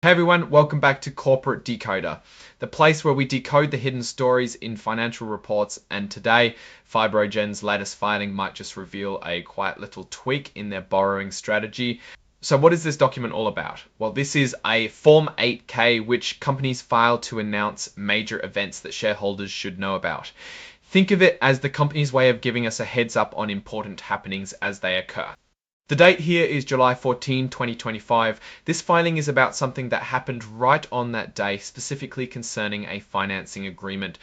Hey everyone, welcome back to Corporate Decoder, the place where we decode the hidden stories in financial reports, and today FibroGen's latest filing might just reveal a quiet little tweak in their borrowing strategy. So what is this document all about? Well, this is a Form 8K which companies file to announce major events that shareholders should know about. Think of it as the company's way of giving us a heads up on important happenings as they occur. The date here is July 14, 2025. This filing is about something that happened right on that day, specifically concerning a financing agreement.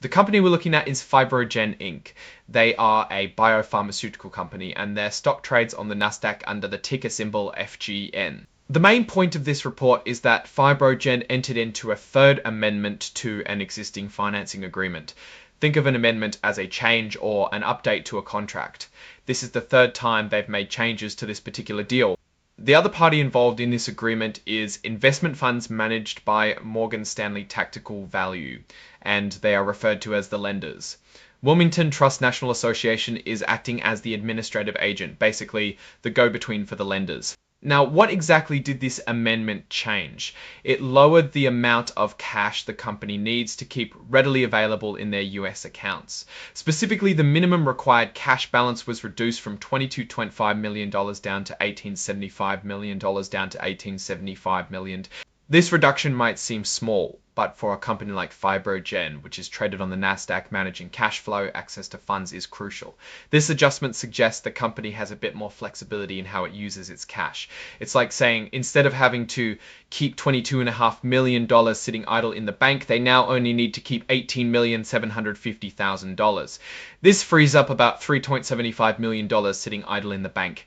The company we're looking at is FibroGen Inc. They are a biopharmaceutical company and their stock trades on the Nasdaq under the ticker symbol FGN. The main point of this report is that FibroGen entered into a third amendment to an existing financing agreement. Think of an amendment as a change or an update to a contract. This is the third time they've made changes to this particular deal. The other party involved in this agreement is investment funds managed by Morgan Stanley Tactical Value, and they are referred to as the lenders. Wilmington Trust National Association is acting as the administrative agent, basically the go-between for the lenders. Now, what exactly did this amendment change? It lowered the amount of cash the company needs to keep readily available in their US accounts. Specifically, the minimum required cash balance was reduced from $22.5 million down to $18.75 million down to $18.75 million. This reduction might seem small, but for a company like FibroGen, which is traded on the Nasdaq, managing cash flow, access to funds is crucial. This adjustment suggests the company has a bit more flexibility in how it uses its cash. It's like saying, instead of having to keep $22.5 million sitting idle in the bank, they now only need to keep $18,750,000. This frees up about $3.75 million sitting idle in the bank.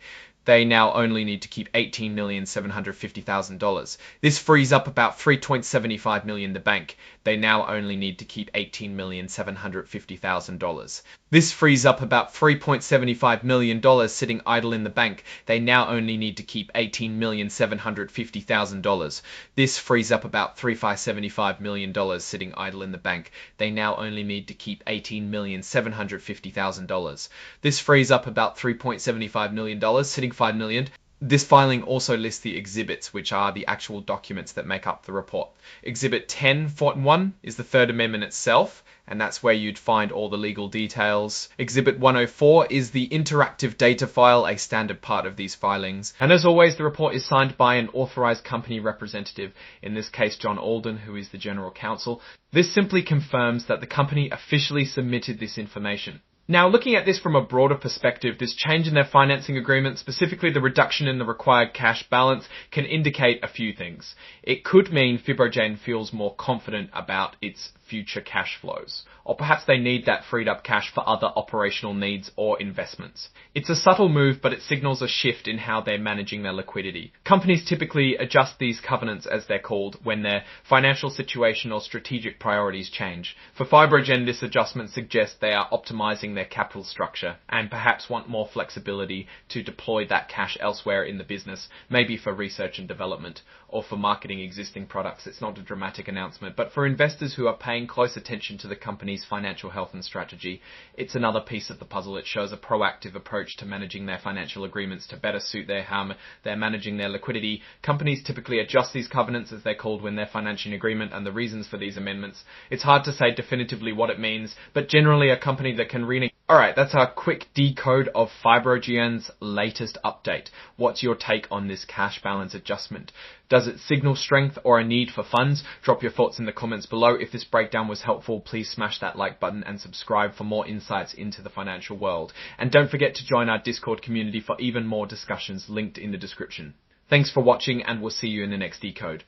They now only need to keep $18,750,000. This frees up about $3.75 million in the bank. They now only need to keep $18,750,000. This frees up about $3.75 million sitting idle in the bank. They now only need to keep $18,750,000. This frees up about $3.75 million sitting idle in the bank. They now only need to keep $18,750,000. This frees up about $3.75 million sitting $5 million. This filing also lists the exhibits, which are the actual documents that make up the report. Exhibit 10.1 is the third amendment itself, and that's where you'd find all the legal details. Exhibit 104 is the interactive data file, a standard part of these filings. And as always, the report is signed by an authorized company representative, in this case John Alden, who is the general counsel. This simply confirms that the company officially submitted this information. Now, looking at this from a broader perspective, this change in their financing agreement, specifically the reduction in the required cash balance, can indicate a few things. It could mean FibroGen feels more confident about its future cash flows, or perhaps they need that freed up cash for other operational needs or investments. It's a subtle move, but it signals a shift in how they're managing their liquidity. Companies typically adjust these covenants, as they're called, when their financial situation or strategic priorities change. For FibroGen, this adjustment suggests they are optimizing their capital structure and perhaps want more flexibility to deploy that cash elsewhere in the business, maybe for research and development or for marketing existing products. It's not a dramatic announcement, but for investors who are paying close attention to the company's financial health and strategy, it's another piece of the puzzle. It shows a proactive approach to managing their financial agreements to better suit their harm. They're managing their liquidity. Companies typically adjust these covenants, as they're called, when they're financing agreement, and the reasons for these amendments. It's hard to say definitively what it means, but generally a company that can Alright, that's our quick decode of FibroGen's latest update. What's your take on this cash balance adjustment? Does it signal strength or a need for funds? Drop your thoughts in the comments below. If this breakdown was helpful, please smash that like button and subscribe for more insights into the financial world. And don't forget to join our Discord community for even more discussions linked in the description. Thanks for watching, and we'll see you in the next decode.